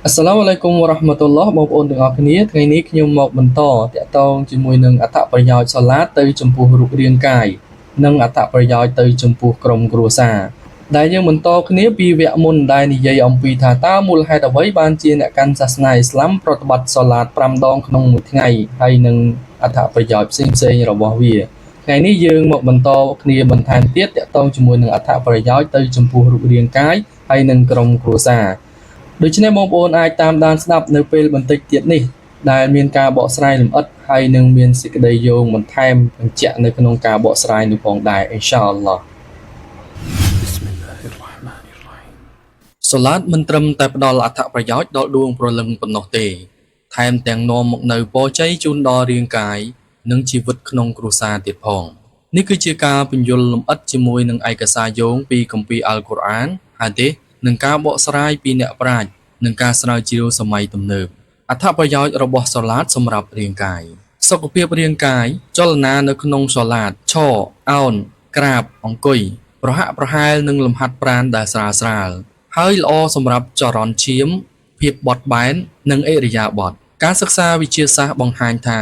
Assalamualaikum warahmatullahi បងប្អូនទាំងអស់គ្នាថ្ងៃនេះខ្ញុំមកបន្តតាក់ទងជាមួយនឹងអត្ថប្រយោជន៍សូឡាតទៅចំពោះរូបរាងកាយនិងអត្ថប្រយោជន៍ទៅចំពោះក្រុមគ្រួសារដែលយើងបន្តគ្នាពីវគ្គមុនដែលនិយាយអំពីថាតើមូលហេតុអ្វីបានជាអ្នកកាន់សាសនាអ៊ីស្លាមប្រតិបត្តិសូឡាត5ដងក្នុងមួយថ្ងៃហើយនិងអត្ថប្រយោជន៍ផ្សេងៗរបស់វាថ្ងៃនេះយើងមកបន្តគ្នាបន្ថែមទៀតតាក់ទងជាមួយនឹងអត្ថប្រយោជន៍ទៅចំពោះរូបរាងកាយហើយនិងក្រុមគ្រួសារដូច្នេះបងប្អូនអាចតាមដានស្ដាប់នៅពេលបន្តិចទៀតនេះដែលមានការបកស្រាយលម្អិតហើយនឹងមានសេចក្តីយោងបន្ថែមបញ្ជាក់នៅក្នុងការបកស្រាយនោះផងដែរអ៊ីនសាអល់ឡោះសូឡាតមិនត្រឹមតែផ្ដល់អត្ថប្រយោជន៍ដល់ដួងព្រលឹងប៉ុណ្ណោះទេថែមទាំងនាំមកនូវពរជ័យជូនដល់រាងកាយនិងជីវិតក្នុងគ្រួសារទៀតផងនេះគឺជាការពន្យល់លម្អិតជាមួយនឹងឯកសារយោងពីគម្ពីរអល់កុរអានហាឌីសនិងការបកស្រាយពីអ្នកប្រាជ្ញនិងការស្រាវជ្រាវសម័យទំនើបអត្ថប្រយោជន៍របស់សូឡាតសម្រាប់រាងកាយសុខភាពរាងកាយចលនានៅក្នុងសូឡាតឈរអោនក្រាបអង្គុយប្រហាក់ប្រហែលនឹងលំហាត់ប្រាណដែលស្រាលៗហើយល្អសម្រាប់ចរន្តឈាមភាពបត់បែននិងឥរិយាបថការសិក្សាវិទ្យាសាស្ត្របង្ហាញថា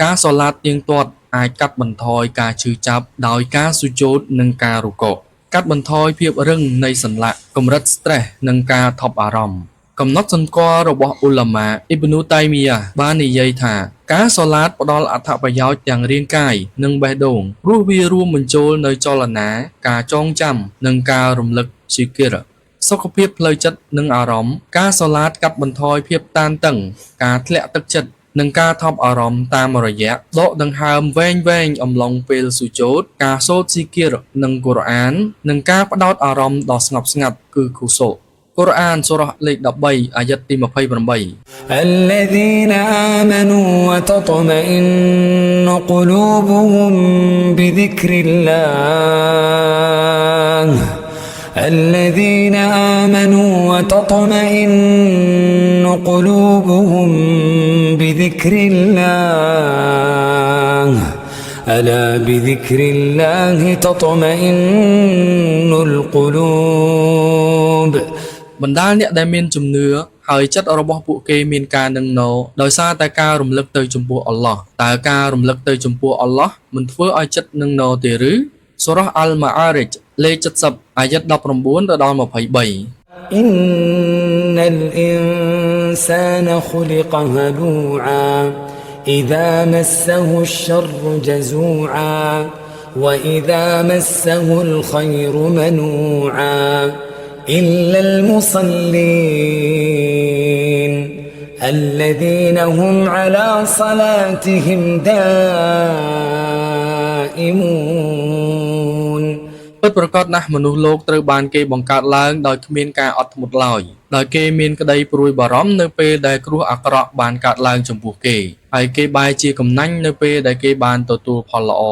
ការសូឡាតទៀងទាត់អាចកាត់បន្ថយការឈឺចាប់ដោយការស៊ូជូតនិងការរុកូកាត់បន្ថយភាពរឹងនៃសន្លាក់កម្រិត stress និងការថប់អារម្មណ៍កំណត់សម្គាល់របស់អ៊ុលាម៉ាអ៊ីបនូតៃមីយ៉ាបាននិយាយថាការសូឡាតផ្ដល់អត្ថប្រយោជន៍ទាំងរាងកាយនិងបេះដូងព្រោះវារួមបញ្ចូលនៅចលនាការចងចាំនិងការរំលឹកស៊ីគីរសុខភាពផ្លូវចិត្តនិងអារម្មណ៍ការសូឡាតកាត់បន្ថយភាពតានតឹងការធ្លាក់ទឹកចិត្តនិងការថប់អារម្មណ៍តាមរយៈដកដង្ហើមវែងៗអំឡុងពេលស៊ូជូតការសូត្រស៊ីគីរនិងកូរ៉ាននិងការផ្ដោតអារម្មណ៍ដ៏ស្ងប់ស្ងាត់គឺខូសូកូរ៉ានសូរ៉ាលេខ13អាយ៉ាត់ទី28 الذين آمنوا وتطمئن قلوبهم بذكر الله الذين آمنوا وتطمئن قلوبهم بذكر الله ألا بذكر الله تطمئن القلوب បណ្ដាលអ្នកដែលមានជំនឿហើយចិត្តរបស់ពួកគេមានការនឹងណោដោយសារតែការរំលឹកទៅចំពោះអល់ឡោះតើការរំលឹកទៅចំពោះអល់ឡោះមិនធ្វើឲ្យចិត្តនឹងណោទេឬសូរ៉ាអល់ម៉ាអារិជលេខ70អាយ៉ាត់19ដល់23 إن الإنسان خلق هلوعا إذا مسه الشر جزوعا وإذا مسه الخير منوعا إلا المصلين الذين هم على صلاتهم دائمون ពិតប្រាកដណាស់មនុស្សលោកត្រូវបានគេបង្កើតឡើងដោយគ្មានការអត់ធ្មត់ឡើយដោយគេមានក្តីព្រួយបារម្ភនៅពេលដែលគ្រោះអាក្រក់បានកើតឡើងចំពោះគេហើយគេបែរជាកំណាញ់នៅពេលដែលគេបានទទួលផលល្អ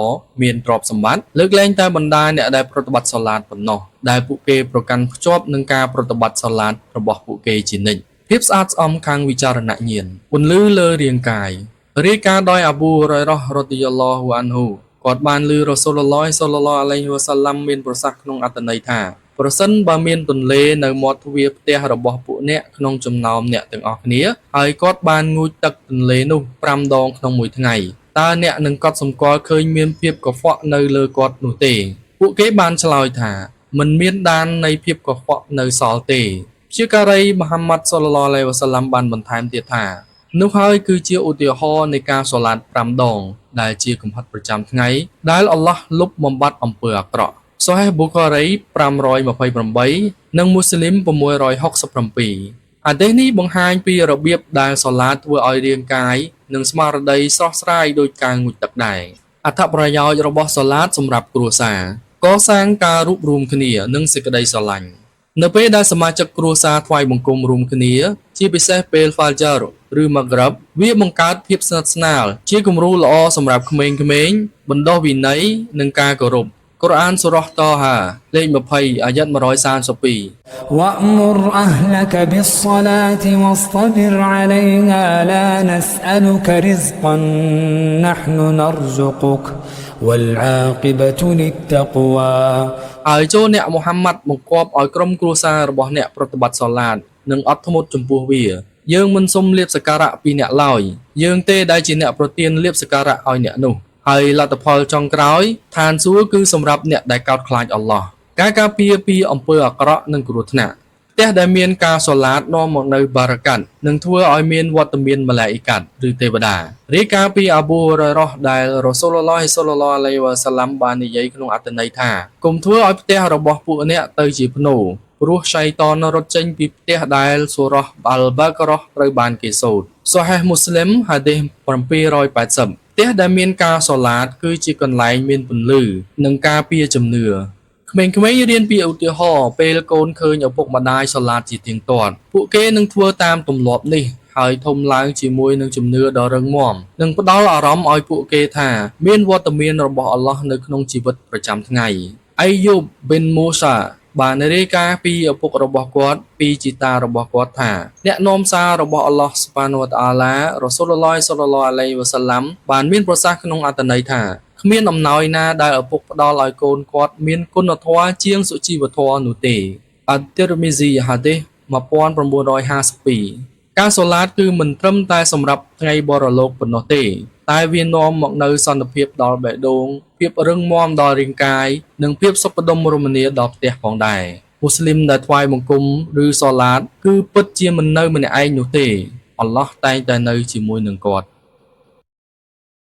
មានទ្រព្យសម្បត្តិលើកលែងតែបណ្ដាអ្នកដែលប្រតិបត្តិសូឡាតប៉ុណ្ណោះដែលពួកគេប្រកាន់ភ្ជាប់នឹងការប្រតិបត្តិសូឡាតរបស់ពួកគេជានិច្ចភាពស្អាតស្អំខាងវិចារណញ្ញាណពន្លឺលើរាងកាយរាយការណ៍ដោយអាប៊ូហុរ៉ៃរ៉ារ៉ាឌីយ៉ាឡោះអានហ៊ូគាត់បានឮរ៉ាស៊ូលឡោះសល្លឡោះអាឡៃហ៊ីវ៉ាសាឡាំមានប្រសាសន៍ក្នុងអត្ថន័យថាប្រសិនបើមានទន្លេនៅមាត់ទ្វារផ្ទះរបស់ពួកអ្នកក្នុងចំណោមអ្នកទាំងអស់គ្នាហើយគាត់បានងូតទឹកទន្លេនោះ5ដងក្នុងមួយថ្ងៃតើអ្នកនឹងកត់សម្គាល់ឃើញមានភាពកខ្វក់នៅលើគាត់នោះទេពួកគេបានឆ្លើយថាមិនមានដាននៃភាពកខ្វក់នៅសល់ទេជាការីមហាម៉ាត់សល្លឡោះអាឡៃហ៊ីវ៉ាសាឡាំបានបន្ថែមទៀតថានោះហើយគឺជាឧទាហរណ៍នៃការសូឡាត5ដងដែលជាកំហិតប្រចាំថ្ងៃដែលអល់ឡោះលុបបំបាត់អំពើអាក្រក់សូហេះប៊ូខារី528និងមូស្លីម667ហាឌីសនេះបង្ហាញពីរបៀបដែលសូឡាតធ្វើឲ្យរាងកាយនិងស្មារតីស្រស់ស្រាយដោយការងូតទឹកដែរអត្ថប្រយោជន៍របស់សូឡាតសម្រាប់គ្រួសារកសាងការរួបរวมគ្នានិងសេចក្តីស្រឡាញ់នៅពេលដែលសមាជិកគ្រួសារថ្វាយបង្គំរួមគ្នាជាពិសេសពេល Fajr ឬ Maghrib វាបង្កើតភាពស្និទ្ធស្នាលជាគំរូល្អសម្រាប់ក្មេងៗបណ្ដុះវិន័យនិងការគោរពកូរ៉ានសូរ៉ាតហាលេខ20អាយ៉ាត់132 وأمر أهلك بالصلاة واصطبر عليها لا نسألك رزقا نحن نرزقك والعاقبة للتقوى ហើយចូលអ្នកមូហាម៉ាត់បង្គាប់ឲ្យក្រុមគ្រួសាររបស់អ្នកប្រតិបត្តិសូឡាតនិងអត់ធ្មត់ចំពោះវា យើងមិនសុំលៀបសក្ការៈពីអ្នកឡើយយើងទេដែលជាអ្នកប្រទានលៀបសក្ការៈឲ្យអ្នកនោះហើយលទ្ធផលចុងក្រោយឋានសួគ៌គឺសម្រាប់អ្នកដែលកោតខ្លាចអល់ឡោះការការពារពីអំពើអាក្រក់និងគ្រោះថ្នាក់ផ្ទះដែលមានការសូឡាតនាំមកនៅបារកាត់នឹងធ្វើឲ្យមានវត្តមានម៉ាឡាអ៊ីកាត់ឬទេវតារាយការណ៍ពីអាប៊ូហុរ៉ៃរ៉ោះដែលរ៉ូស៊ូលឡោះសល្លឡោះអាឡៃហ៊ីវ៉ាសាឡាំបាននិយាយក្នុងអត្ថន័យថាកុំធ្វើឲ្យផ្ទះរបស់ពួកអ្នកទៅជាភ្នូរព្រោះឆៃតនរត់ចេញពីផ្ទះដែលសូរ៉ះអាល់បាករ៉ោះត្រូវបានគេសូត្រសូហេះមូស្លីមហាឌីស780ផ្ទះដែលមានការសូឡាតគឺជាកន្លែងមានពន្លឺនិងការពារជំនឿក្មេងៗរៀនពីឧទាហរណ៍ពេលកូនឃើញឪពុកម្ដាយសូឡាតជាទៀងទាត់ពួកគេនឹងធ្វើតាមទម្លាប់នេះហើយធំឡើងជាមួយនឹងជំនឿដ៏រឹងមាំនិងផ្ដល់អារម្មណ៍ឲ្យពួកគេថាមានវត្តមានរបស់អល់ឡោះនៅក្នុងជីវិតប្រចាំថ្ងៃអៃយូបប៊ីនមូសាបានរាយការណ៍ពីឪពុករបស់គាត់ពីជីតារបស់គាត់ថាអ្នកនាំសាររបស់អល់ឡោះស៊ុបហានវតាអាឡារ៉ូស៊ូលឡោះសល្លឡោះអាឡៃហ៊ីវ៉ាសាឡាំបានមានប្រសាសន៍ក្នុងអត្ថន័យថាគ្មានអំណោយណាដែលឪពុកផ្ដល់ឲ្យកូនគាត់មានគុណធម៌ជាងសុជីវធម៌នោះទេអ៊ាទីរមីស៊ីហាឌីស1952ការសូឡាតគឺមិនត្រឹមតែសម្រាប់ថ្ងៃបរលោកប៉ុណ្ណោះទេតែវានាំមកនូវសន្តិភាពដល់បេះដូងភាពរឹងមាំដល់រាងកាយនិងភាពសុខដុមរមនាដល់ផ្ទះផងដែរមូស្លីមដែលថ្វាយបង្គំឬសូឡាតគឺពិតជាមិននៅម្នាក់ឯងនោះទេអល់ឡោះតែងតែនៅជាមួយនឹងគាត់